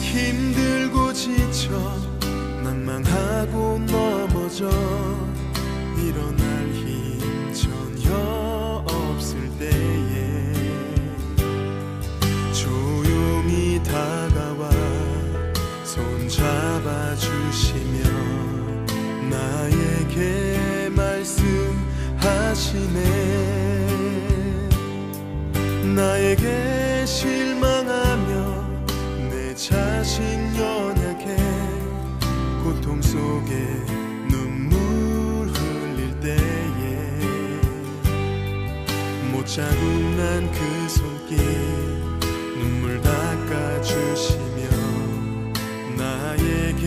힘들고 지쳐 낭망하고 넘어져 일어날 힘 전혀 없을 때에 조용히 다가와 손잡아 주시며 나에게 말씀하시네. 나에게 실망하며 내 자신 연약해 고통 속에 눈물 흘릴 때에 못자국 난 그 손길 눈물 닦아주시며 나에게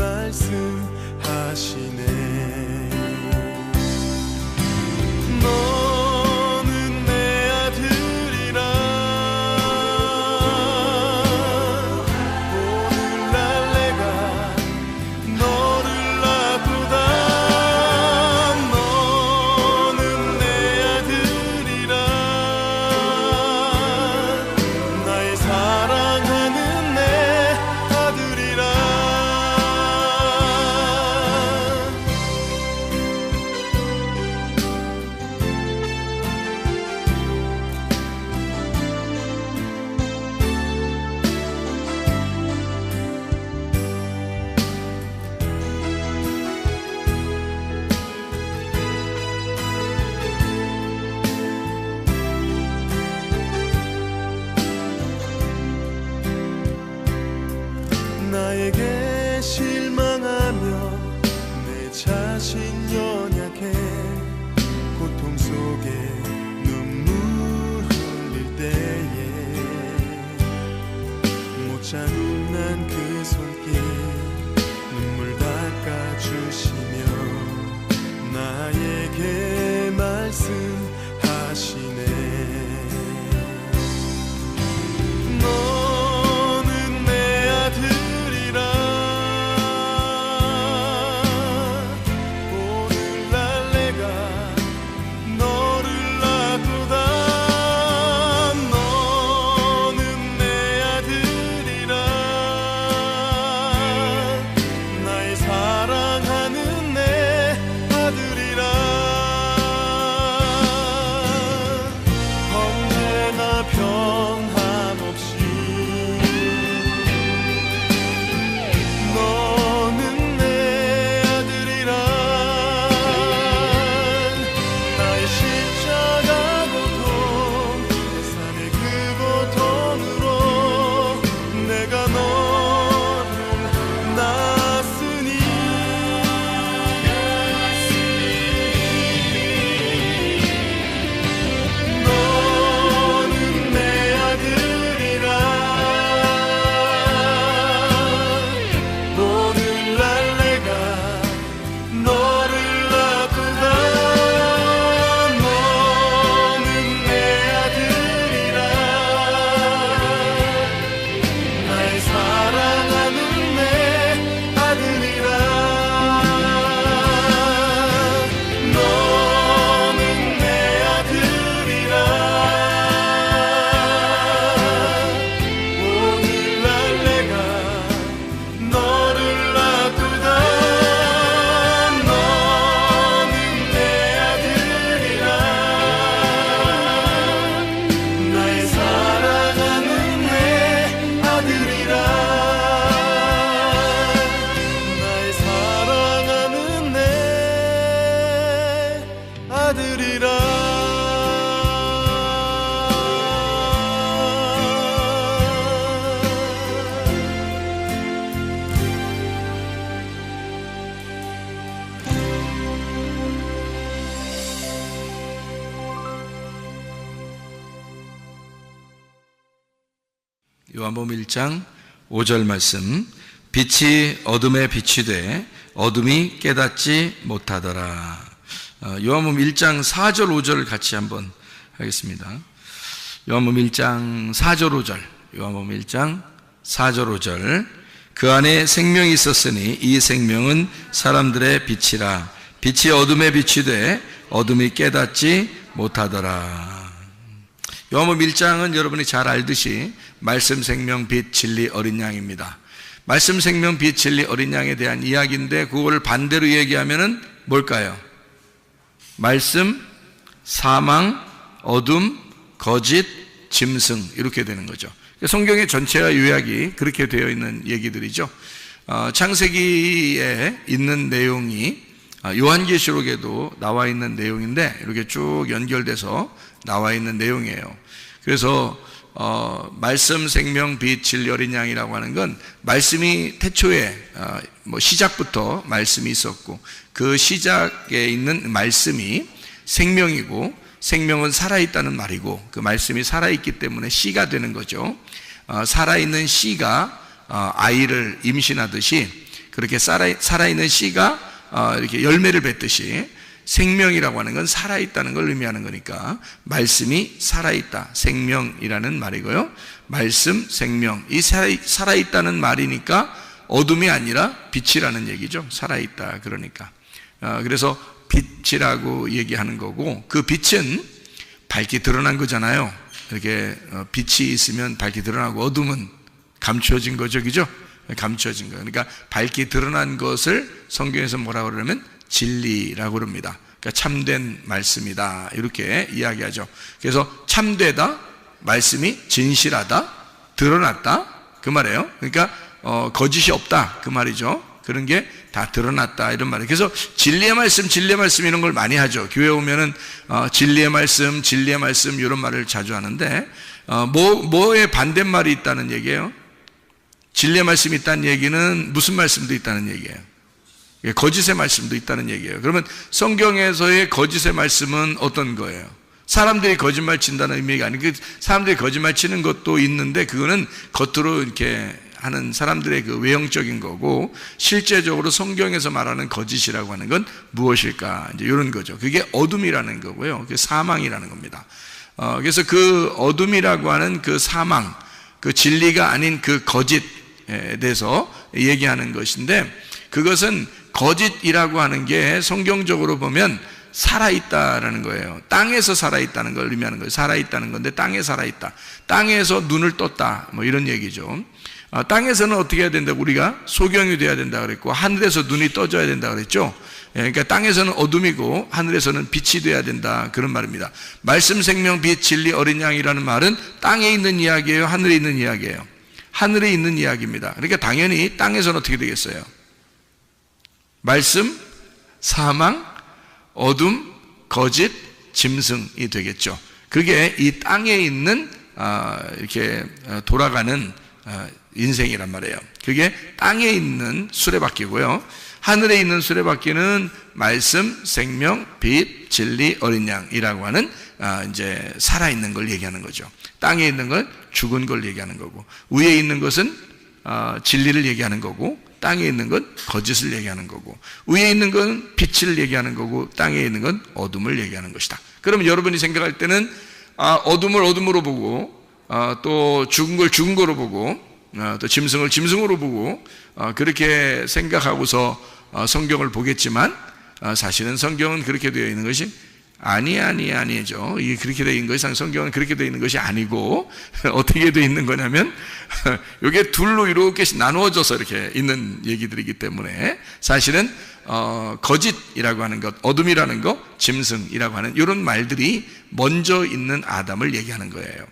말씀하시네. 너는 내 아들이라 오늘날 내가 너를 낳고다. 너는 내 아들이라 나의 사랑하는 내 아들이라. 나에게 실망하며 내 자신 연약해 고통 속에 눈물 흘릴 때에 못자국 난 그 손길 눈물 닦아주시며 나에게 말씀하시네. 너는 내 아들이라 오늘날 내가 너를 낳고다. 너는 내 아들이라 나의 사랑하는 내 아들이라. 언제나 변함없이 너는 내 아들이라. 나의 십자가 고통 내 삶의 그 고통으로 내가 너를 낳았으니 너는 내 아들이라 오늘날 내가 너를 낳고다. 너는 내 아들이라 나의 사랑하는 내 아들이라. 너는 내 아들이라 오늘날 내가 너를 낳고다. 너는 내 아들이라 나의 사랑하는 내 아들이라. 나의 사랑하는 내 아들이라. 요한복음 1장 5절 말씀. 빛이 어둠에 빛이 돼 어둠이 깨닫지 못하더라. 요한복음 1장 4절 5절 같이 한번 하겠습니다. 요한복음 1장 4절 5절. 요한복음 1장 4절 5절. 그 안에 생명이 있었으니 이 생명은 사람들의 빛이라. 빛이 어둠에 빛이 돼 어둠이 깨닫지 못하더라. 요한복음 1장은 여러분이 잘 알듯이 말씀, 생명, 빛, 진리, 어린 양입니다. 말씀, 생명, 빛, 진리, 어린 양에 대한 이야기인데 그거를 반대로 얘기하면은 뭘까요? 말씀, 사망, 어둠, 거짓, 짐승 이렇게 되는 거죠. 성경의 전체와 요약이 그렇게 되어 있는 얘기들이죠. 창세기에 있는 내용이 요한계시록에도 나와 있는 내용인데 이렇게 쭉 연결돼서 나와 있는 내용이에요. 그래서 말씀, 생명, 빛, 진리, 어린 양이라고 하는 건 말씀이 태초에 시작부터 말씀이 있었고 그 시작에 있는 말씀이 생명이고 생명은 살아있다는 말이고 그 말씀이 살아있기 때문에 씨가 되는 거죠. 살아있는 씨가 아이를 임신하듯이 그렇게 살아있는 씨가 이렇게 열매를 맺듯이 생명이라고 하는 건 살아있다는 걸 의미하는 거니까 말씀이 살아있다, 생명이라는 말이고요. 말씀, 생명, 이 살아있다는 말이니까 어둠이 아니라 빛이라는 얘기죠. 살아있다 그러니까. 그래서 빛이라고 얘기하는 거고 그 빛은 밝게 드러난 거잖아요. 이렇게 빛이 있으면 밝게 드러나고 어둠은 감추어진 거죠, 그죠? 감추어진 거. 그러니까 밝게 드러난 것을 성경에서 뭐라고 그러냐면 진리라고 그럽니다. 그러니까 참된 말씀이다 이렇게 이야기하죠. 그래서 참되다, 말씀이 진실하다, 드러났다 그 말이에요. 그러니까 거짓이 없다 그 말이죠. 그런 게 다 드러났다 이런 말이에요. 그래서 진리의 말씀, 진리의 말씀 이런 걸 많이 하죠. 교회 오면은 진리의 말씀, 진리의 말씀 이런 말을 자주 하는데 뭐에 반대말이 있다는 얘기예요? 진리의 말씀이 있다는 얘기는 무슨 말씀도 있다는 얘기예요? 거짓의 말씀도 있다는 얘기예요. 그러면 성경에서의 거짓의 말씀은 어떤 거예요? 사람들이 거짓말 친다는 의미가 아니고 사람들이 거짓말 치는 것도 있는데 그거는 겉으로 이렇게 하는 사람들의 그 외형적인 거고 실제적으로 성경에서 말하는 거짓이라고 하는 건 무엇일까? 이제 이런 거죠. 그게 어둠이라는 거고요. 그게 사망이라는 겁니다. 그래서 그 어둠이라고 하는 그 사망, 그 진리가 아닌 그 거짓에 대해서 얘기하는 것인데 그것은 거짓이라고 하는 게 성경적으로 보면 살아있다라는 거예요. 땅에서 살아있다는 걸 의미하는 거예요. 살아있다는 건데 땅에 살아있다. 땅에서 눈을 떴다. 뭐 이런 얘기죠. 땅에서는 어떻게 해야 된다고 우리가 소경이 돼야 된다 그랬고 하늘에서 눈이 떠져야 된다 그랬죠. 그러니까 땅에서는 어둠이고 하늘에서는 빛이 돼야 된다 그런 말입니다. 말씀, 생명, 빛, 진리, 어린 양이라는 말은 땅에 있는 이야기예요? 하늘에 있는 이야기예요? 하늘에 있는 이야기입니다. 그러니까 당연히 땅에서는 어떻게 되겠어요? 말씀, 사망, 어둠, 거짓, 짐승이 되겠죠. 그게 이 땅에 있는 이렇게 돌아가는 인생이란 말이에요. 그게 땅에 있는 수레바퀴고요. 하늘에 있는 수레바퀴는 말씀, 생명, 빛, 진리, 어린 양이라고 하는 이제 살아있는 걸 얘기하는 거죠. 땅에 있는 건 죽은 걸 얘기하는 거고 위에 있는 것은 진리를 얘기하는 거고 땅에 있는 건 거짓을 얘기하는 거고 위에 있는 건 빛을 얘기하는 거고 땅에 있는 건 어둠을 얘기하는 것이다. 그러면 여러분이 생각할 때는 어둠을 어둠으로 보고 또 죽은 걸 죽은 거로 보고 또 짐승을 짐승으로 보고 그렇게 생각하고서 성경을 보겠지만 사실은 성경은 그렇게 되어 있는 것이 아니죠. 이게 그렇게 되어 있는 것이 성경은 그렇게 되어 있는 것이 아니고 어떻게 되어 있는 거냐면 이게 둘로 이렇게 나누어져서 이렇게 있는 얘기들이기 때문에 사실은 거짓이라고 하는 것, 어둠이라는 것, 짐승이라고 하는 이런 말들이 먼저 있는 아담을 얘기하는 거예요.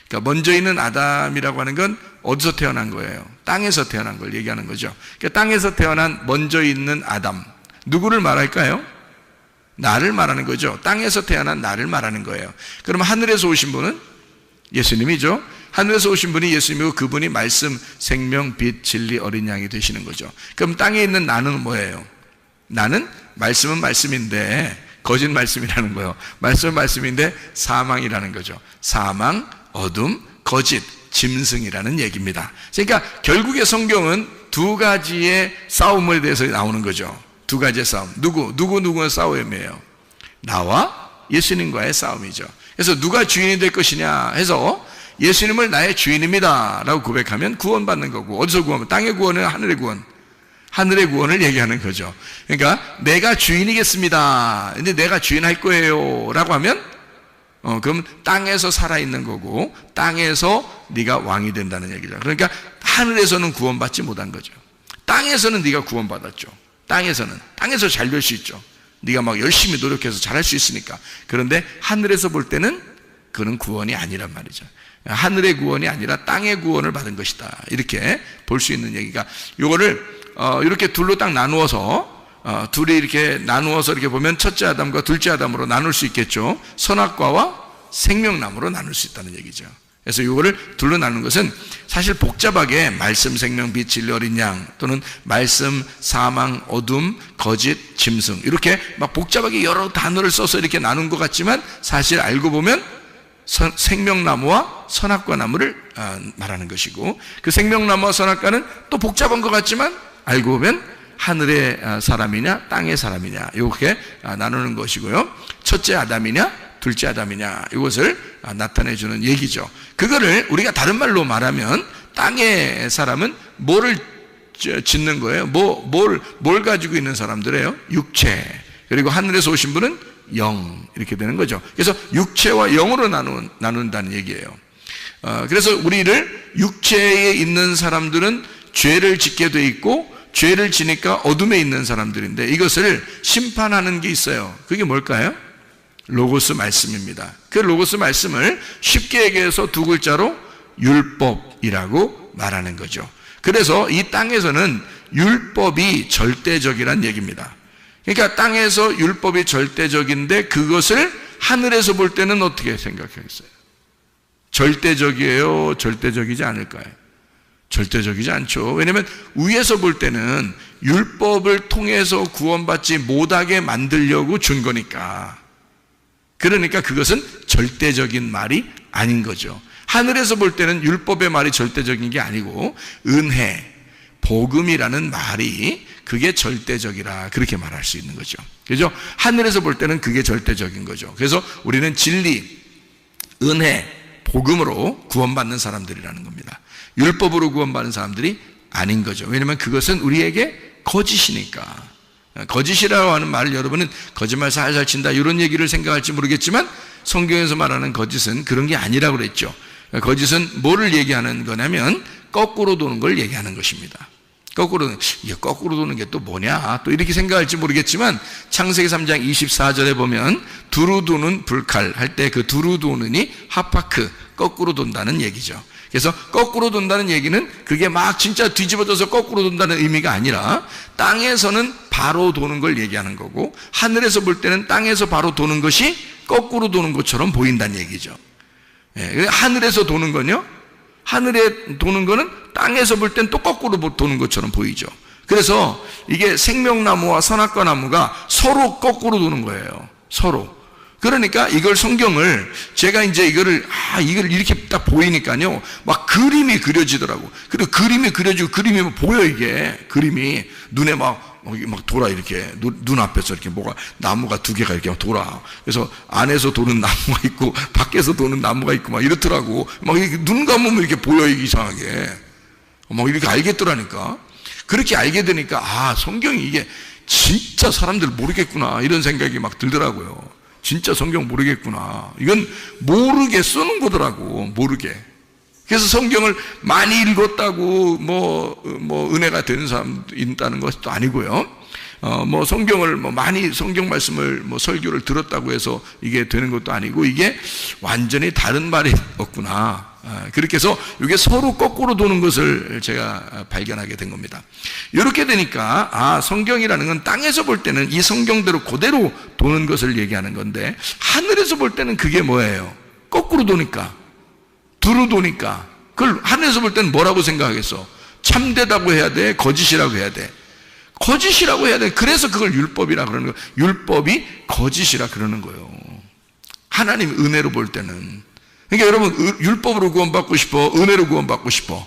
그러니까 먼저 있는 아담이라고 하는 건 어디서 태어난 거예요? 땅에서 태어난 걸 얘기하는 거죠. 그러니까 땅에서 태어난 먼저 있는 아담, 누구를 말할까요? 나를 말하는 거죠. 땅에서 태어난 나를 말하는 거예요. 그러면 하늘에서 오신 분은 예수님이죠. 하늘에서 오신 분이 예수님이고 그분이 말씀, 생명, 빛, 진리, 어린 양이 되시는 거죠. 그럼 땅에 있는 나는 뭐예요? 나는 말씀은 말씀인데 거짓 말씀이라는 거예요. 말씀은 말씀인데 사망이라는 거죠. 사망, 어둠, 거짓, 짐승이라는 얘기입니다. 그러니까 결국에 성경은 두 가지의 싸움에 대해서 나오는 거죠. 두 가지의 싸움. 누구의 싸움이에요? 나와 예수님과의 싸움이죠. 그래서 누가 주인이 될 것이냐 해서 예수님을 나의 주인입니다 라고 고백하면 구원받는 거고, 어디서 구원? 땅의 구원은 하늘의 구원. 하늘의 구원을 얘기하는 거죠. 그러니까 내가 주인이겠습니다. 근데 내가 주인 할 거예요 라고 하면 그럼 땅에서 살아있는 거고 땅에서 네가 왕이 된다는 얘기죠. 그러니까 하늘에서는 구원받지 못한 거죠. 땅에서는 네가 구원받았죠. 땅에서 잘 될 수 있죠. 네가 막 열심히 노력해서 잘할 수 있으니까. 그런데 하늘에서 볼 때는 그는 구원이 아니란 말이죠. 하늘의 구원이 아니라 땅의 구원을 받은 것이다. 이렇게 볼 수 있는 얘기가, 요거를 이렇게 둘로 딱 나누어서 둘이 이렇게 나누어서 이렇게 보면 첫째 아담과 둘째 아담으로 나눌 수 있겠죠. 선악과와 생명나무로 나눌 수 있다는 얘기죠. 그래서 이거를 둘로 나누는 것은 사실 복잡하게 말씀, 생명, 빛, 진리, 어린 양, 또는 말씀, 사망, 어둠, 거짓, 짐승, 이렇게 막 복잡하게 여러 단어를 써서 이렇게 나눈 것 같지만 사실 알고 보면 생명나무와 선악과 나무를 말하는 것이고, 그 생명나무와 선악과는 또 복잡한 것 같지만 알고 보면 하늘의 사람이냐 땅의 사람이냐 이렇게 나누는 것이고요. 첫째 아담이냐 둘째 아담이냐 이것을 나타내 주는 얘기죠. 그거를 우리가 다른 말로 말하면 땅의 사람은 뭐를 짓는 거예요? 뭘 가지고 있는 사람들이에요? 육체. 그리고 하늘에서 오신 분은 영, 이렇게 되는 거죠. 그래서 육체와 영으로 나눈다는 얘기예요. 그래서 우리를 육체에 있는 사람들은 죄를 짓게 돼 있고, 죄를 지니까 어둠에 있는 사람들인데 이것을 심판하는 게 있어요. 그게 뭘까요? 로고스 말씀입니다. 그 로고스 말씀을 쉽게 얘기해서 두 글자로 율법이라고 말하는 거죠. 그래서 이 땅에서는 율법이 절대적이란 얘기입니다. 그러니까 땅에서 율법이 절대적인데 그것을 하늘에서 볼 때는 어떻게 생각하겠어요? 절대적이에요? 절대적이지 않을까요? 절대적이지 않죠. 왜냐하면 위에서 볼 때는 율법을 통해서 구원받지 못하게 만들려고 준 거니까. 그러니까 그것은 절대적인 말이 아닌 거죠. 하늘에서 볼 때는 율법의 말이 절대적인 게 아니고 은혜, 복음이라는 말이 그게 절대적이라 그렇게 말할 수 있는 거죠. 그죠? 하늘에서 볼 때는 그게 절대적인 거죠. 그래서 우리는 진리, 은혜, 복음으로 구원받는 사람들이라는 겁니다. 율법으로 구원받는 사람들이 아닌 거죠. 왜냐하면 그것은 우리에게 거짓이니까. 거짓이라고 하는 말을 여러분은 거짓말 살살 친다 이런 얘기를 생각할지 모르겠지만 성경에서 말하는 거짓은 그런 게 아니라고 그랬죠. 거짓은 뭐를 얘기하는 거냐면 거꾸로 도는 걸 얘기하는 것입니다. 거꾸로 도는 게 또 뭐냐 또 이렇게 생각할지 모르겠지만 창세기 3장 24절에 보면 두루 도는 불칼 할 때 그 두루 도는이 하파크, 거꾸로 돈다는 얘기죠. 그래서 거꾸로 돈다는 얘기는 그게 막 진짜 뒤집어져서 거꾸로 돈다는 의미가 아니라 땅에서는 바로 도는 걸 얘기하는 거고, 하늘에서 볼 때는 땅에서 바로 도는 것이 거꾸로 도는 것처럼 보인다는 얘기죠. 하늘에서 도는 건요, 하늘에 도는 거는 땅에서 볼 땐 또 거꾸로 도는 것처럼 보이죠. 그래서 이게 생명나무와 선악과 나무가 서로 거꾸로 도는 거예요. 서로. 그러니까 이걸 성경을 제가 이제 이걸 이렇게 딱 보이니까요, 막 그림이 그려지더라고. 그리고 그림이 그려지고 그림이 보여. 이게 그림이 눈에 막 돌아. 이렇게 눈 앞에서 이렇게 나무가 두 개가 이렇게 돌아. 그래서 안에서 도는 나무가 있고 밖에서 도는 나무가 있고 막 이렇더라고. 막 이렇게 눈 감으면 이렇게 보여. 이게 이상하게 막 이렇게 알겠더라니까. 그렇게 알게 되니까 성경이 이게 진짜 사람들 모르겠구나 이런 생각이 막 들더라고요. 진짜 성경 모르겠구나. 이건 모르게 쓰는 거더라고. 모르게. 그래서 성경을 많이 읽었다고 은혜가 되는 사람도 있다는 것도 아니고요. 성경을 많이 성경 말씀을 설교를 들었다고 해서 이게 되는 것도 아니고, 이게 완전히 다른 말이었구나. 그렇게 해서 이게 서로 거꾸로 도는 것을 제가 발견하게 된 겁니다. 이렇게 되니까 성경이라는 건 땅에서 볼 때는 이 성경대로 그대로 도는 것을 얘기하는 건데, 하늘에서 볼 때는 그게 뭐예요? 거꾸로 도니까, 두루 도니까. 그걸 하늘에서 볼 때는 뭐라고 생각하겠어? 참되다고 해야 돼? 거짓이라고 해야 돼? 거짓이라고 해야 돼. 그래서 그걸 율법이라 그러는 거예요. 율법이 거짓이라 그러는 거예요. 하나님 은혜로 볼 때는. 그러니까 여러분, 율법으로 구원받고 싶어? 은혜로 구원받고 싶어?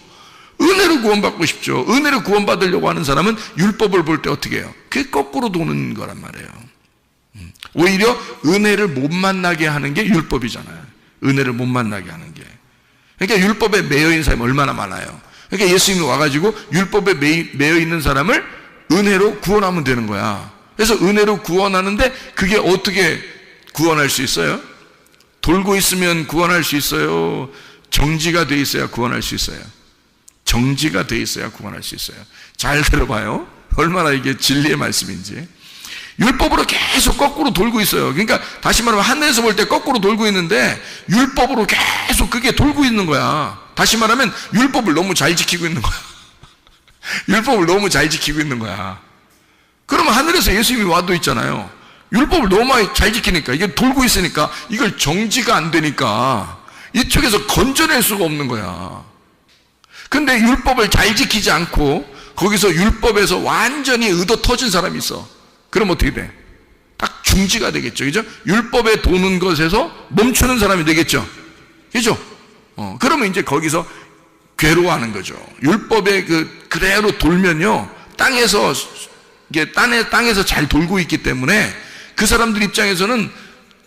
은혜로 구원받고 싶죠. 은혜로 구원받으려고 하는 사람은 율법을 볼 때 어떻게 해요? 그게 거꾸로 도는 거란 말이에요. 오히려 은혜를 못 만나게 하는 게 율법이잖아요. 은혜를 못 만나게 하는 게. 그러니까 율법에 매여 있는 사람이 얼마나 많아요. 그러니까 예수님이 와가지고 율법에 매여 있는 사람을 은혜로 구원하면 되는 거야. 그래서 은혜로 구원하는데 그게 어떻게 구원할 수 있어요? 돌고 있으면 구원할 수 있어요? 정지가 돼 있어야 구원할 수 있어요? 정지가 돼 있어야 구원할 수 있어요. 잘 들어봐요. 얼마나 이게 진리의 말씀인지. 율법으로 계속 거꾸로 돌고 있어요. 그러니까 다시 말하면 하늘에서 볼 때 거꾸로 돌고 있는데 율법으로 계속 그게 돌고 있는 거야. 다시 말하면 율법을 너무 잘 지키고 있는 거야. 율법을 너무 잘 지키고 있는 거야. 그러면 하늘에서 예수님이 와도 있잖아요. 율법을 너무 많이 잘 지키니까 이게 돌고 있으니까 이걸 정지가 안 되니까 이쪽에서 건져낼 수가 없는 거야. 근데 율법을 잘 지키지 않고 거기서 율법에서 완전히 의도 터진 사람이 있어. 그럼 어떻게 돼? 딱 중지가 되겠죠. 그죠? 율법에 도는 것에서 멈추는 사람이 되겠죠. 그죠? 그러면 이제 거기서 괴로워하는 거죠. 율법에 그대로 돌면요. 땅에서, 이게 땅에서 잘 돌고 있기 때문에 그 사람들 입장에서는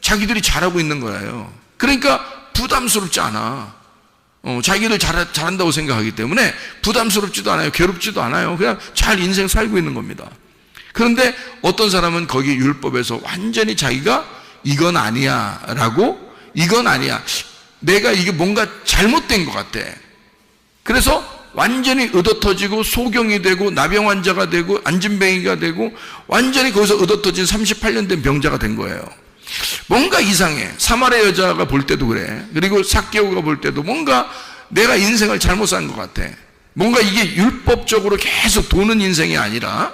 자기들이 잘하고 있는 거예요. 그러니까 부담스럽지 않아. 자기들 잘한다고 생각하기 때문에 부담스럽지도 않아요. 괴롭지도 않아요. 그냥 잘 인생 살고 있는 겁니다. 그런데 어떤 사람은 거기 율법에서 완전히 자기가 이건 아니야 라고, 이건 아니야, 내가 이게 뭔가 잘못된 것 같아. 그래서 완전히 의도터지고 소경이 되고 나병 환자가 되고 안진뱅이가 되고 완전히 거기서 의도터진 38년 된 병자가 된 거예요. 뭔가 이상해. 사마리아 여자가 볼 때도 그래. 그리고 삭개오가 볼 때도 뭔가 내가 인생을 잘못 산 것 같아. 뭔가 이게 율법적으로 계속 도는 인생이 아니라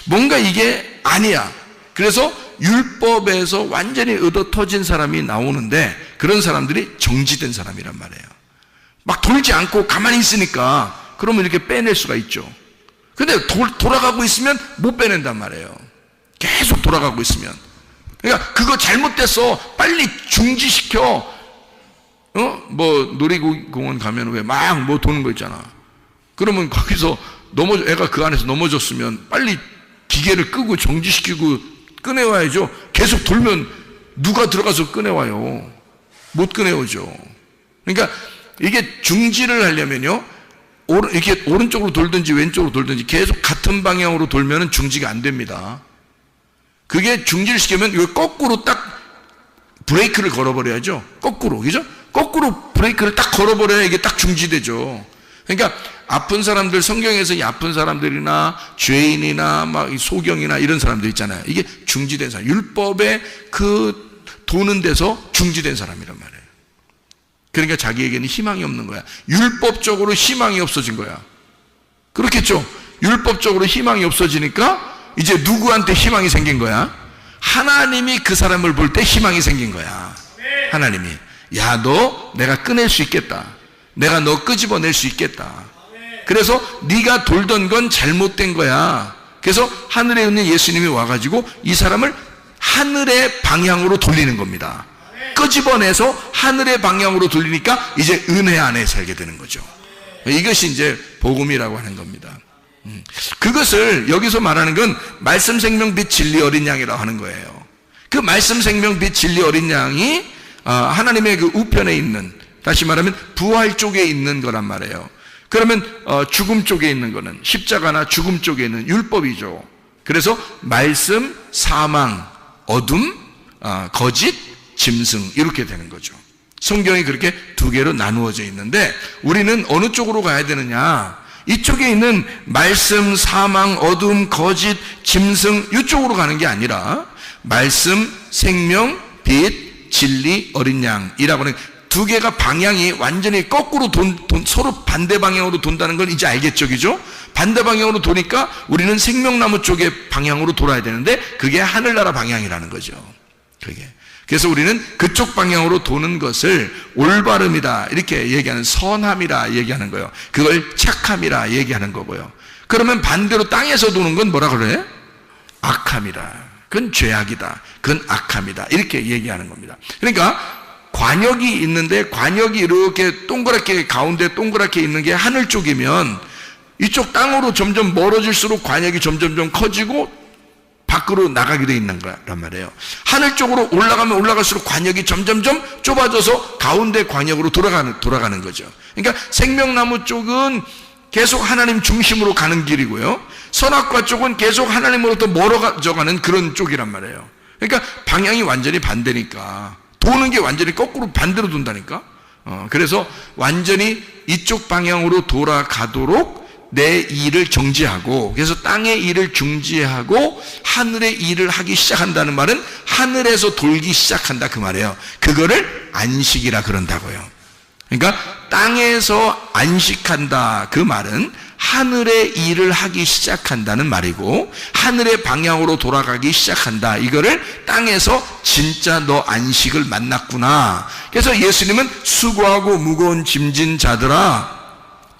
뭔가 이게 아니야. 그래서 율법에서 완전히 의도터진 사람이 나오는데 그런 사람들이 정지된 사람이란 말이에요. 막 돌지 않고 가만히 있으니까 그러면 이렇게 빼낼 수가 있죠. 근데 돌아가고 있으면 못 빼낸단 말이에요. 계속 돌아가고 있으면. 그러니까 그거 잘못됐어. 빨리 중지시켜. 뭐 놀이공원 가면 왜 막 뭐 도는 거 있잖아. 그러면 거기서 애가 그 안에서 넘어졌으면 빨리 기계를 끄고 정지시키고 꺼내와야죠. 계속 돌면 누가 들어가서 꺼내와요? 못 꺼내오죠. 그러니까 이게 중지를 하려면요, 이렇게 오른쪽으로 돌든지 왼쪽으로 돌든지 계속 같은 방향으로 돌면은 중지가 안 됩니다. 그게 중지를 시키면 이거 거꾸로 딱 브레이크를 걸어버려야죠. 거꾸로, 그죠? 거꾸로 브레이크를 딱 걸어버려야 이게 딱 중지되죠. 그러니까 아픈 사람들, 성경에서 이 아픈 사람들이나 죄인이나 막 소경이나 이런 사람들 있잖아요. 이게 중지된 사람, 율법에 그 도는 데서 중지된 사람이란 말이에요. 그러니까 자기에게는 희망이 없는 거야. 율법적으로 희망이 없어진 거야. 그렇겠죠? 율법적으로 희망이 없어지니까 이제 누구한테 희망이 생긴 거야? 하나님이 그 사람을 볼 때 희망이 생긴 거야. 하나님이, 야, 너 내가 꺼낼 수 있겠다. 내가 너 끄집어낼 수 있겠다. 그래서 네가 돌던 건 잘못된 거야. 그래서 하늘에 있는 예수님이 와가지고 이 사람을 하늘의 방향으로 돌리는 겁니다. 끄집어내서 하늘의 방향으로 돌리니까 이제 은혜 안에 살게 되는 거죠. 이것이 이제 복음이라고 하는 겁니다. 그것을 여기서 말하는 건 말씀 생명 빛 진리 어린 양이라고 하는 거예요. 그 말씀 생명 빛 진리 어린 양이 하나님의 그 우편에 있는, 다시 말하면 부활 쪽에 있는 거란 말이에요. 그러면 죽음 쪽에 있는 거는, 십자가나 죽음 쪽에 있는 율법이죠. 그래서 말씀, 사망, 어둠, 거짓, 짐승, 이렇게 되는 거죠. 성경이 그렇게 두 개로 나누어져 있는데 우리는 어느 쪽으로 가야 되느냐? 이쪽에 있는 말씀, 사망, 어둠, 거짓, 짐승, 이쪽으로 가는 게 아니라 말씀, 생명, 빛, 진리, 어린 양이라고 하는 두 개가 방향이 완전히 거꾸로 서로 반대 방향으로 돈다는 걸 이제 알겠죠, 그죠? 반대 방향으로 도니까 우리는 생명나무 쪽의 방향으로 돌아야 되는데 그게 하늘나라 방향이라는 거죠. 그게. 그래서 우리는 그쪽 방향으로 도는 것을 올바름이다 이렇게 얘기하는, 선함이라 얘기하는 거예요. 그걸 착함이라 얘기하는 거고요. 그러면 반대로 땅에서 도는 건 뭐라 그래? 악함이라. 그건 죄악이다. 그건 악함이다. 이렇게 얘기하는 겁니다. 그러니까 관역이 있는데 관역이 이렇게 동그랗게 가운데 동그랗게 있는 게 하늘 쪽이면 이쪽 땅으로 점점 멀어질수록 관역이 점점 커지고 밖으로 나가게 돼 있는 거란 말이에요. 하늘 쪽으로 올라가면 올라갈수록 관역이 점점점 좁아져서 가운데 관역으로 돌아가는 거죠. 그러니까 생명나무 쪽은 계속 하나님 중심으로 가는 길이고요. 선악과 쪽은 계속 하나님으로부터 멀어져 가는 그런 쪽이란 말이에요. 그러니까 방향이 완전히 반대니까 도는 게 완전히 거꾸로 반대로 돈다니까. 그래서 완전히 이쪽 방향으로 돌아가도록 내 일을 정지하고, 그래서 땅의 일을 중지하고 하늘의 일을 하기 시작한다는 말은 하늘에서 돌기 시작한다 그 말이에요. 그거를 안식이라 그런다고요. 그러니까 땅에서 안식한다 그 말은 하늘의 일을 하기 시작한다는 말이고, 하늘의 방향으로 돌아가기 시작한다, 이거를 땅에서 진짜 너 안식을 만났구나. 그래서 예수님은 수고하고 무거운 짐진 자들아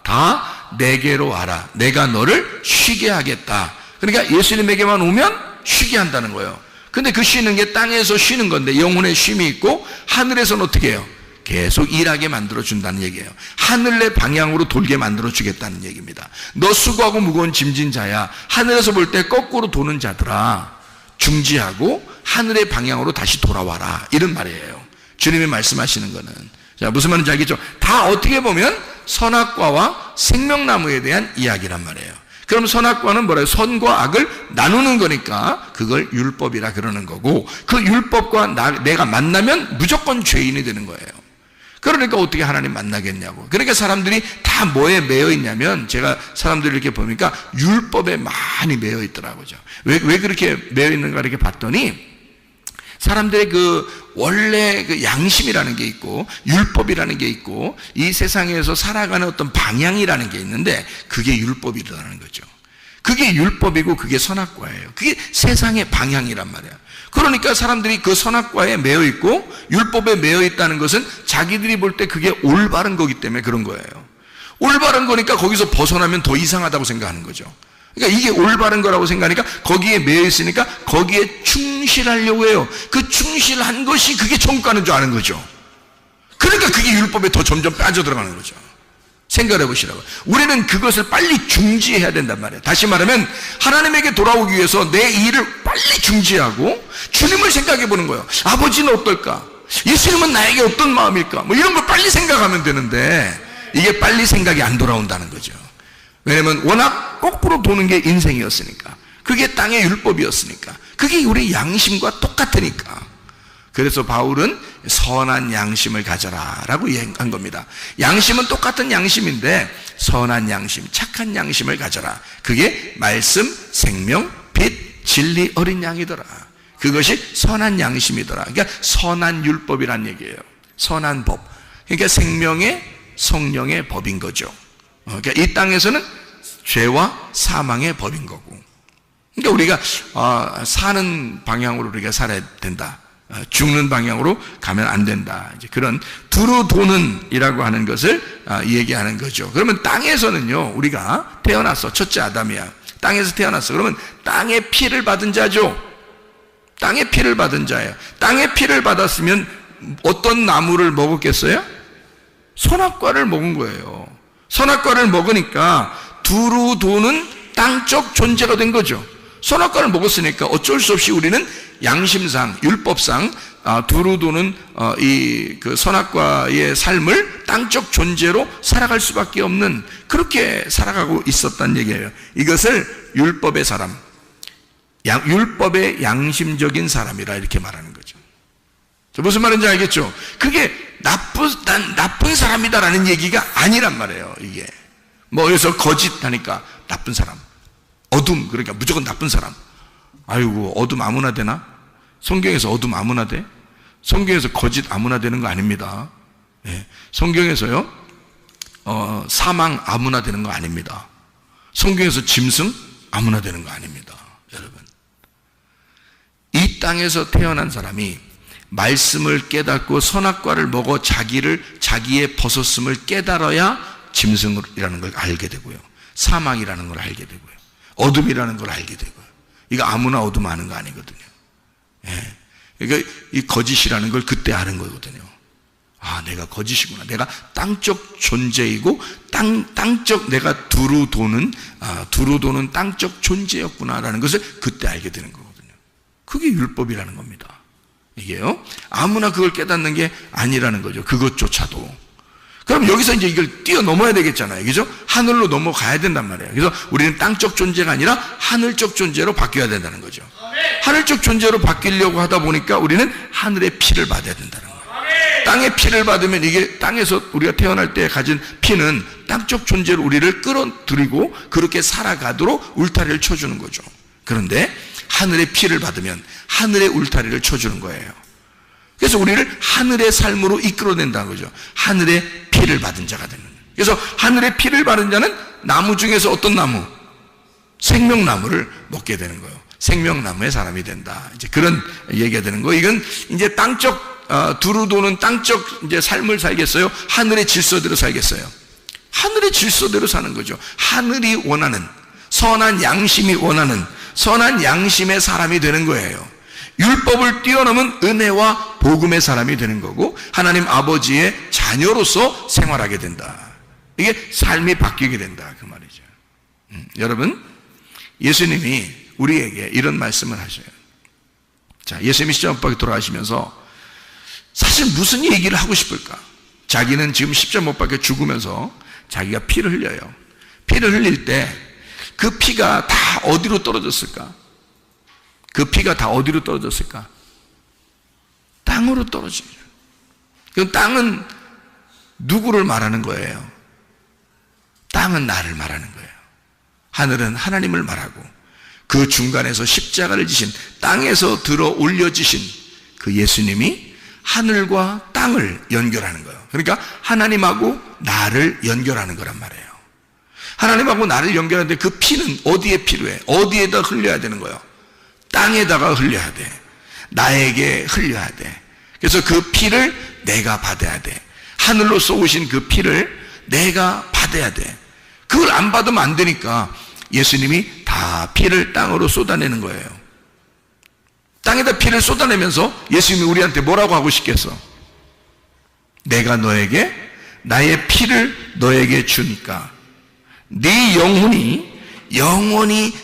다 내게로 와라, 내가 너를 쉬게 하겠다. 그러니까 예수님에게만 오면 쉬게 한다는 거예요. 근데 그 쉬는 게 땅에서 쉬는 건데 영혼의 쉼이 있고, 하늘에서는 어떻게 해요? 계속 일하게 만들어준다는 얘기예요. 하늘의 방향으로 돌게 만들어주겠다는 얘기입니다. 너 수고하고 무거운 짐진 자야, 하늘에서 볼 때 거꾸로 도는 자들아 중지하고 하늘의 방향으로 다시 돌아와라, 이런 말이에요. 주님이 말씀하시는 거는. 자, 무슨 말인지 알겠죠? 다 어떻게 보면 선악과와 생명나무에 대한 이야기란 말이에요. 그럼 선악과는 뭐래요? 선과 악을 나누는 거니까 그걸 율법이라 그러는 거고, 그 율법과 내가 만나면 무조건 죄인이 되는 거예요. 그러니까 어떻게 하나님 만나겠냐고. 그러니까 사람들이 다 뭐에 매여 있냐면, 제가 사람들을 이렇게 보니까 율법에 많이 매여 있더라고요. 왜 그렇게 매여 있는가 이렇게 봤더니, 사람들의 그 원래 그 양심이라는 게 있고 율법이라는 게 있고 이 세상에서 살아가는 어떤 방향이라는 게 있는데, 그게 율법이라는 거죠. 그게 율법이고 그게 선악과예요. 그게 세상의 방향이란 말이에요. 그러니까 사람들이 그 선악과에 매여 있고 율법에 매여 있다는 것은 자기들이 볼 때 그게 올바른 거기 때문에 그런 거예요. 올바른 거니까 거기서 벗어나면 더 이상하다고 생각하는 거죠. 그러니까 이게 올바른 거라고 생각하니까 거기에 매여 있으니까 거기에 충실하려고 해요. 그 충실한 것이 그게 천국 가는 줄 아는 거죠. 그러니까 그게 율법에 더 점점 빠져들어가는 거죠. 생각해 보시라고. 우리는 그것을 빨리 중지해야 된단 말이에요. 다시 말하면 하나님에게 돌아오기 위해서 내 일을 빨리 중지하고 주님을 생각해 보는 거예요. 아버지는 어떨까? 예수님은 나에게 어떤 마음일까? 뭐 이런 걸 빨리 생각하면 되는데, 이게 빨리 생각이 안 돌아온다는 거죠. 왜냐면 워낙 거꾸로 도는 게 인생이었으니까, 그게 땅의 율법이었으니까, 그게 우리 양심과 똑같으니까. 그래서 바울은 선한 양심을 가져라 라고 한 겁니다. 양심은 똑같은 양심인데 선한 양심, 착한 양심을 가져라. 그게 말씀, 생명, 빛, 진리 어린 양이더라. 그것이 선한 양심이더라. 그러니까 선한 율법이란 얘기예요. 선한 법. 그러니까 생명의 성령의 법인 거죠. 그러니까 이 땅에서는 죄와 사망의 법인 거고, 그러니까 우리가 사는 방향으로 우리가 살아야 된다, 죽는 방향으로 가면 안 된다, 이제 그런 두루 도는 이라고 하는 것을 얘기하는 거죠. 그러면 땅에서는요, 우리가 태어났어. 첫째 아담이야. 땅에서 태어났어. 그러면 땅의 피를 받은 자죠. 땅의 피를 받은 자예요. 땅의 피를 받았으면 어떤 나무를 먹었겠어요? 선악과를 먹은 거예요. 선악과를 먹으니까 두루 도는 땅적 존재가 된 거죠. 선악과를 먹었으니까 어쩔 수 없이 우리는 양심상, 율법상 두루 도는 그 선악과의 삶을 땅적 존재로 살아갈 수밖에 없는, 그렇게 살아가고 있었단 얘기예요. 이것을 율법의 사람, 율법의 양심적인 사람이라 이렇게 말하는 거죠. 무슨 말인지 알겠죠? 그게 나쁜 사람이다라는 얘기가 아니란 말이에요. 이게 뭐 여기서 거짓하니까 나쁜 사람, 어둠 그러니까 무조건 나쁜 사람. 아이고, 어둠 아무나 되나? 성경에서 어둠 아무나 돼? 성경에서 거짓 아무나 되는 거 아닙니다. 예. 성경에서요 사망 아무나 되는 거 아닙니다. 성경에서 짐승 아무나 되는 거 아닙니다. 여러분, 이 땅에서 태어난 사람이 말씀을 깨닫고 선악과를 먹어 자기의 벗었음을 깨달아야 짐승이라는 걸 알게 되고요, 사망이라는 걸 알게 되고요, 어둠이라는 걸 알게 되고요. 이거 아무나 어둠 아는 거 아니거든요. 예. 그러니까 이 거짓이라는 걸 그때 아는 거거든요. 아, 내가 거짓이구나. 내가 땅적 존재이고 땅적 내가 두루 도는 땅적 존재였구나라는 것을 그때 알게 되는 거거든요. 그게 율법이라는 겁니다. 이게요, 아무나 그걸 깨닫는 게 아니라는 거죠. 그것조차도. 그럼 여기서 이제 이걸 뛰어넘어야 되겠잖아요. 그죠? 하늘로 넘어가야 된단 말이에요. 그래서 우리는 땅적 존재가 아니라 하늘적 존재로 바뀌어야 된다는 거죠. 하늘적 존재로 바뀌려고 하다 보니까 우리는 하늘의 피를 받아야 된다는 거예요. 땅의 피를 받으면 이게 땅에서 우리가 태어날 때 가진 피는 땅쪽 존재로 우리를 끌어들이고 그렇게 살아가도록 울타리를 쳐주는 거죠. 그런데 하늘의 피를 받으면 하늘의 울타리를 쳐주는 거예요. 그래서 우리를 하늘의 삶으로 이끌어낸다는 거죠. 하늘의 피를 받은 자가 되는 거예요. 그래서 하늘의 피를 받은 자는 나무 중에서 어떤 나무? 생명나무를 먹게 되는 거예요. 생명나무의 사람이 된다. 이제 그런 얘기가 되는 거예요. 이건 이제 땅적 두루 도는 땅적 이제 삶을 살겠어요? 하늘의 질서대로 살겠어요? 하늘의 질서대로 사는 거죠. 하늘이 원하는, 선한 양심이 원하는 선한 양심의 사람이 되는 거예요. 율법을 뛰어넘은 은혜와 복음의 사람이 되는 거고 하나님 아버지의 자녀로서 생활하게 된다. 이게 삶이 바뀌게 된다 그 말이죠. 여러분, 예수님이 우리에게 이런 말씀을 하셔요. 자, 예수님이 십자가 돌아가시면서 사실 무슨 얘기를 하고 싶을까? 자기는 지금 십자가 못 박혀 죽으면서 자기가 피를 흘려요. 피를 흘릴 때 그 피가 다 어디로 떨어졌을까? 그 피가 다 어디로 떨어졌을까? 땅으로 떨어지죠. 그 땅은 누구를 말하는 거예요? 땅은 나를 말하는 거예요. 하늘은 하나님을 말하고 그 중간에서 십자가를 지신 땅에서 들어 올려지신 그 예수님이 하늘과 땅을 연결하는 거예요. 그러니까 하나님하고 나를 연결하는 거란 말이에요. 하나님하고 나를 연결하는데 그 피는 어디에 필요해? 어디에다 흘려야 되는 거예요? 땅에다가 흘려야 돼. 나에게 흘려야 돼. 그래서 그 피를 내가 받아야 돼. 하늘로서 오신 그 피를 내가 받아야 돼. 그걸 안 받으면 안 되니까 예수님이 다 피를 땅으로 쏟아내는 거예요. 땅에다 피를 쏟아내면서 예수님이 우리한테 뭐라고 하고 싶겠어? 내가 너에게 나의 피를 너에게 주니까 네 영혼이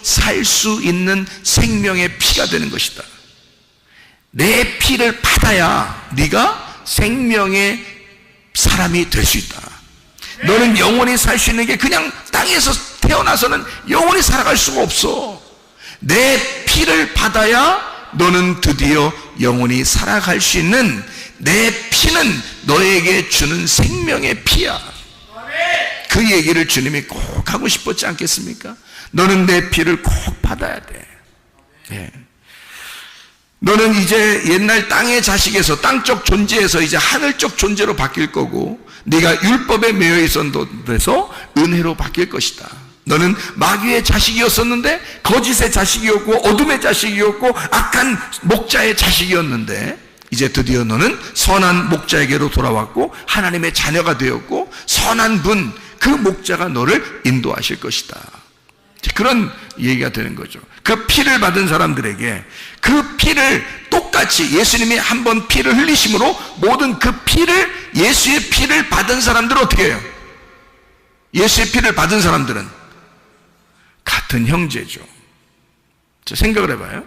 살 수 있는 생명의 피가 되는 것이다. 내 피를 받아야 네가 생명의 사람이 될 수 있다. 너는 영원히 살 수 있는 게 그냥 땅에서 태어나서는 영원히 살아갈 수가 없어. 내 피를 받아야 너는 드디어 영원히 살아갈 수 있는 내 피는 너에게 주는 생명의 피야. 그 얘기를 주님이 꼭 하고 싶었지 않겠습니까? 너는 내 피를 꼭 받아야 돼. 예. 너는 이제 옛날 땅의 자식에서 땅적 존재에서 이제 하늘적 존재로 바뀔 거고 네가 율법에 매여 있었는데서 은혜로 바뀔 것이다. 너는 마귀의 자식이었었는데 거짓의 자식이었고 어둠의 자식이었고 악한 목자의 자식이었는데 이제 드디어 너는 선한 목자에게로 돌아왔고 하나님의 자녀가 되었고 선한 분 그 목자가 너를 인도하실 것이다. 그런 얘기가 되는 거죠. 그 피를 받은 사람들에게 그 피를 똑같이 예수님이 한번 피를 흘리심으로 모든 그 피를 예수의 피를 받은 사람들은 어떻게 해요? 예수의 피를 받은 사람들은 같은 형제죠. 자, 생각을 해봐요.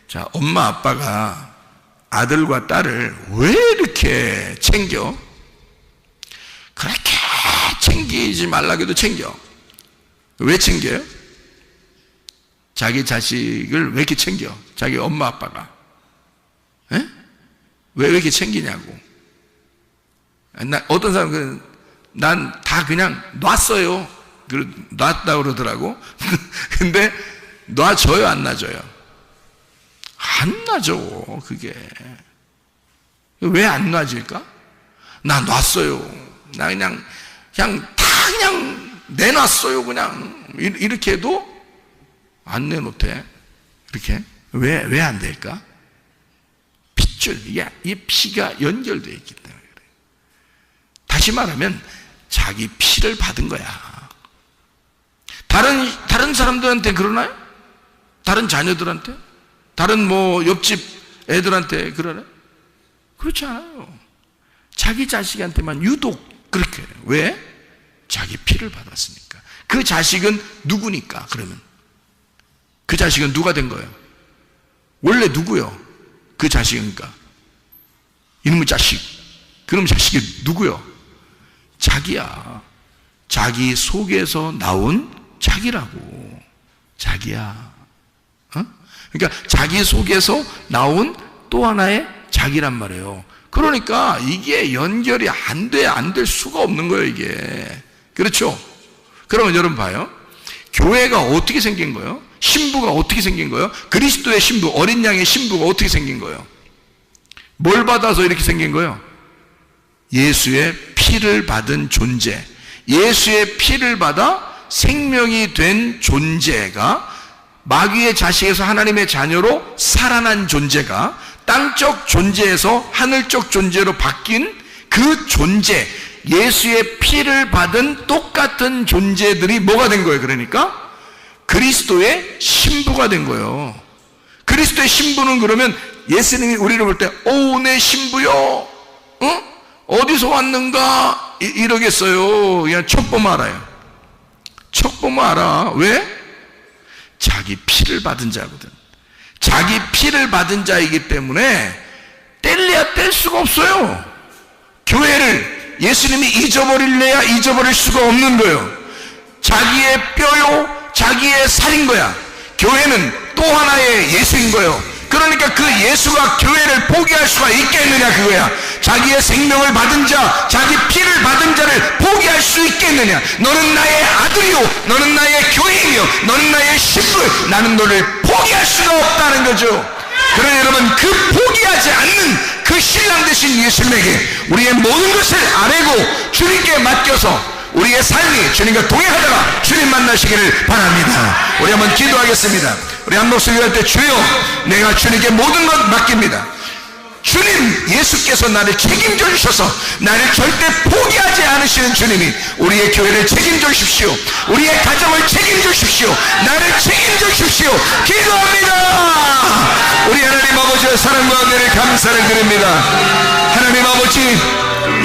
자, 엄마 아빠가 아들과 딸을 왜 이렇게 챙겨? 그렇게 챙기지 말라고 해도 챙겨. 왜 챙겨요? 자기 자식을 왜 이렇게 챙겨? 자기 엄마 아빠가. 에? 왜 이렇게 챙기냐고. 어떤 사람은 난 다 그냥 놨어요. 놨다 그러더라고. 근데 놔줘요, 안 놔줘요? 안 놔줘, 그게. 왜 안 놔질까? 나 놨어요. 나 그냥 내놨어요, 그냥. 이렇게 해도 안 내놓대. 이렇게. 왜 안 될까? 핏줄. 이 피가 연결되어 있기 때문에 그래. 다시 말하면, 자기 피를 받은 거야. 다른 사람들한테 그러나요? 다른 자녀들한테? 다른 옆집 애들한테 그러나요? 그렇지 않아요. 자기 자식한테만 유독 그렇게 해요. 왜? 자기 피를 받았으니까. 그 자식은 누구니까, 그러면? 그 자식은 누가 된 거예요? 원래 누구요? 그 자식이니까. 이놈의 자식. 그놈의 자식이 누구요? 자기야. 자기 속에서 나온 자기라고. 자기야. 그러니까 자기 속에서 나온 또 하나의 자기란 말이에요. 그러니까 이게 연결이 안 될 수가 없는 거예요, 이게. 그렇죠? 그러면 여러분 봐요. 교회가 어떻게 생긴 거예요? 신부가 어떻게 생긴 거예요? 그리스도의 신부, 어린 양의 신부가 어떻게 생긴 거예요? 뭘 받아서 이렇게 생긴 거예요? 예수의 피를 받은 존재, 예수의 피를 받아 생명이 된 존재가, 마귀의 자식에서 하나님의 자녀로 살아난 존재가 땅적 존재에서 하늘적 존재로 바뀐 그 존재, 예수의 피를 받은 똑같은 존재들이 뭐가 된 거예요? 그러니까 그리스도의 신부가 된 거예요. 그리스도의 신부는 그러면 예수님이 우리를 볼 때, 오, 내 신부요, 어디서 왔는가 이러겠어요? 그냥 척 보면 알아요. 척 보면 알아. 왜? 자기 피를 받은 자거든. 자기 피를 받은 자이기 때문에 뗄래야 뗄 수가 없어요. 교회를 예수님이 잊어버릴래야 잊어버릴 수가 없는 거예요. 자기의 뼈요, 자기의 살인 거야. 교회는 또 하나의 예수인 거예요. 그러니까 그 예수가 교회를 포기할 수가 있겠느냐, 그거야. 자기의 생명을 받은 자, 자기 피를 받은 자를 포기할 수 있겠느냐. 너는 나의 아들이요, 너는 나의 교회이며, 너는 나의 신부, 나는 너를 포기할 수가 없다는 거죠. 그러나 여러분, 그 포기하지 않는 그 신랑 되신 예수님에게 우리의 모든 것을 아뢰고 주님께 맡겨서 우리의 삶이 주님과 동행하다가 주님 만나시기를 바랍니다. 우리 한번 기도하겠습니다. 우리 한 목소리 할 때, 주여, 내가 주님께 모든 것 맡깁니다. 주님, 예수께서 나를 책임져 주셔서 나를 절대 포기하지 않으시는 주님이 우리의 교회를 책임져 주십시오. 우리의 가정을 책임져 주십시오. 나를 책임져 주십시오. 기도합니다. 우리 하나님 아버지의 사랑과 은혜를 감사를 드립니다. 하나님 아버지,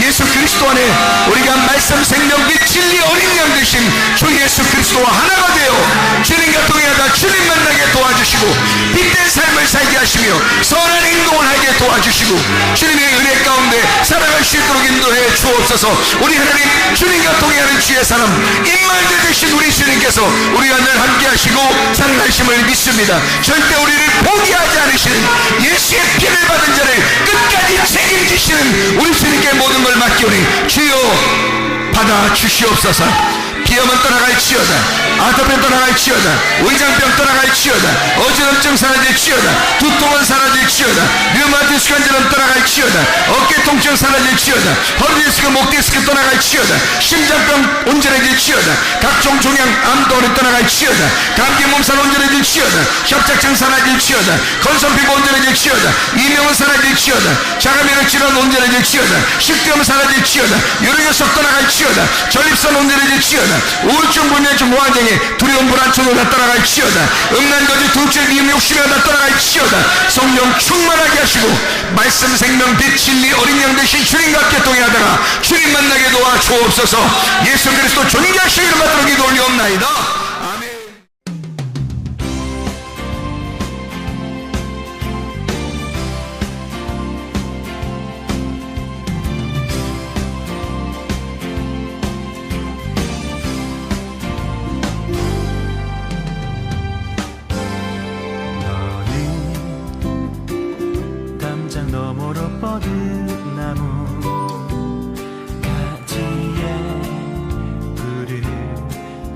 예수 그리스도 안에 우리가 말씀, 생명, 빛, 진리, 어린 양 되신 주 예수 그리스도와 하나가 되어 주님과 동행하다 주님 만나게 도와주시고 빛된 삶을 살게 하시며 선한 행동을 하게 도와주시고 주님의 은혜 가운데 살아갈 수 있도록 인도해 주옵소서. 우리 하나님, 주님과 동행하는 주의 사람, 임마누엘 되신 우리 주님께서 우리와 늘 함께 하시고 살아가심을 믿습니다. 절대 우리를 포기하지 않으시는, 예수의 피를 받은 자를 끝까지 책임지시는 우리 주님께 모든 걸 맡기오니 주여 받아 주시옵소서. 비염은 떠나갈지어다, 아토피는 떠나갈지어다, 위장병 떠나갈지어다, 어지럼증 사라질지어다, 두통은 사라질지어다, 류마티스 관절은 떠나갈지어다, 어깨 통증 사라질지어다, 허리 디스크, 목 디스크 떠나갈지어다, 심장병 온전해질지어다, 각종 종양 암도는 떠나갈지어다, 감기 몸살 온전해질지어다, 협착증 사라질지어다, 건선 피부 온전해질지어다, 이명은 사라질지어다, 자가면역 질환 온전해질지어다, 식도염 사라질지어다, 요령요석 떠나갈지어다, 전립선 온전해질지어다, 우울증, 불면증, 무한정에 두려움, 불안, 초조 다 떠나갈지어다, 음란거지, 둘째, 미움, 욕심이 다 떠나갈지어다. 성령 충만하게 하시고 말씀, 생명, 빛, 진리, 어린 양 되신 주님과 함께 동행하다가 주님 만나게 도와주옵소서. 예수 그리스도 존귀하시기를 받들어 기도 올리옵나이다. 아멘.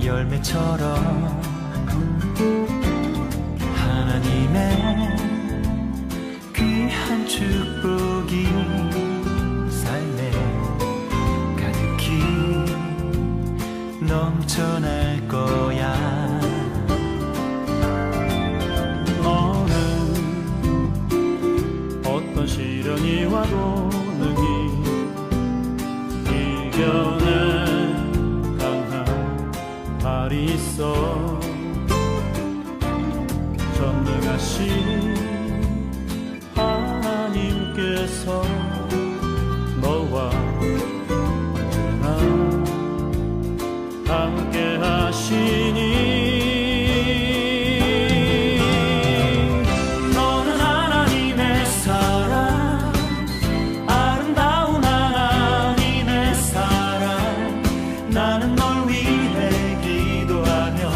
열매처럼 하나님의 귀한 축복이 삶에 가득히 넘쳐날 거야. 너는 어떤 시련이 와도 능히 이겨내 발이 있어. 전능하신 하나님께서 너와 언제나 함께 하시니 너는 하나님의 사랑, 아름다운 하나님의 사랑. 나는 널 위해 기도하며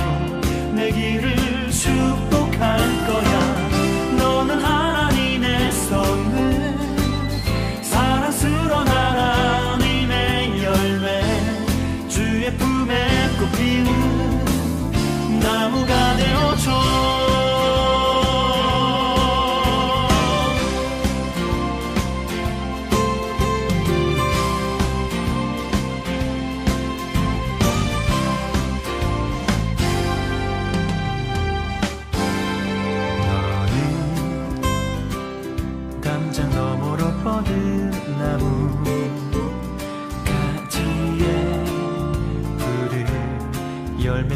내 길을 축복할 거야. 너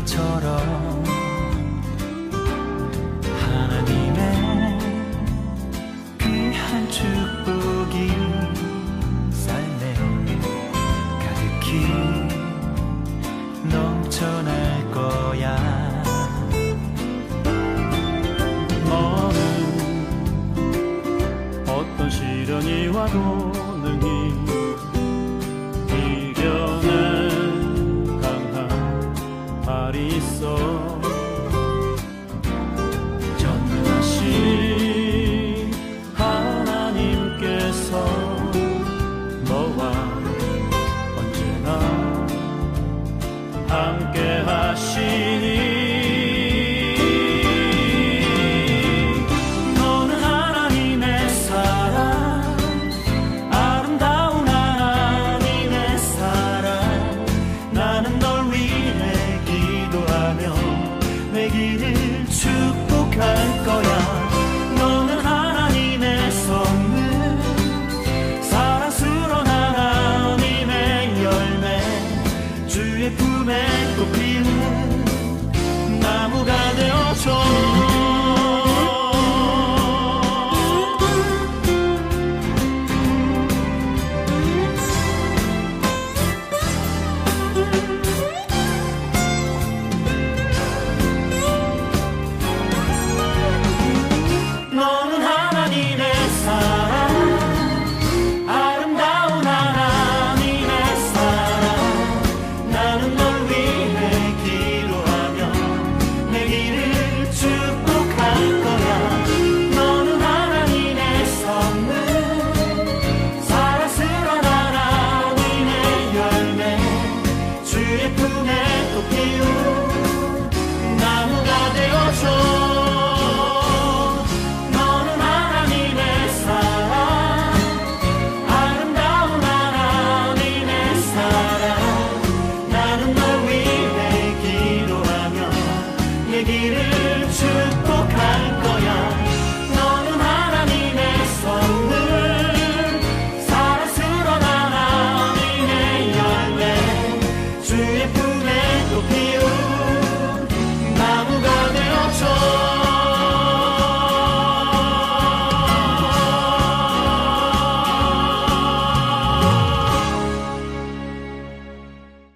노래처럼 하나님의 귀한 축복이 삶에 가득히 넘쳐날 거야. 너는 어떤 시련이 와도 능히 이겨낼 강한 발이 있어. 전능하신 하나님께서 너와 언제나 함께 하시니. 너는 하나님의 사랑, 아름다운 하나님의 사랑. 나는 널 위해 기도하며 내 길을 축복할 거야. 너는 하나님의 선물, 사랑스러운 하나님의 열매. 주의 품에 꽃 피우는 나무가 되어줘. 너는 하나님의 사랑, 아름다운 하나님의 사랑. 나는 널 위해 기도하며 내 길을 축복할 거야. 너는 하나님의 선물, 사랑스러운 하나님의 열매. 주의 품에 꽃 피운 나무가 되어줘. 너는 하나님의 사랑, 아름다운 하나님의 사랑. 나는 널 위해 기도하며 내 길을 축복할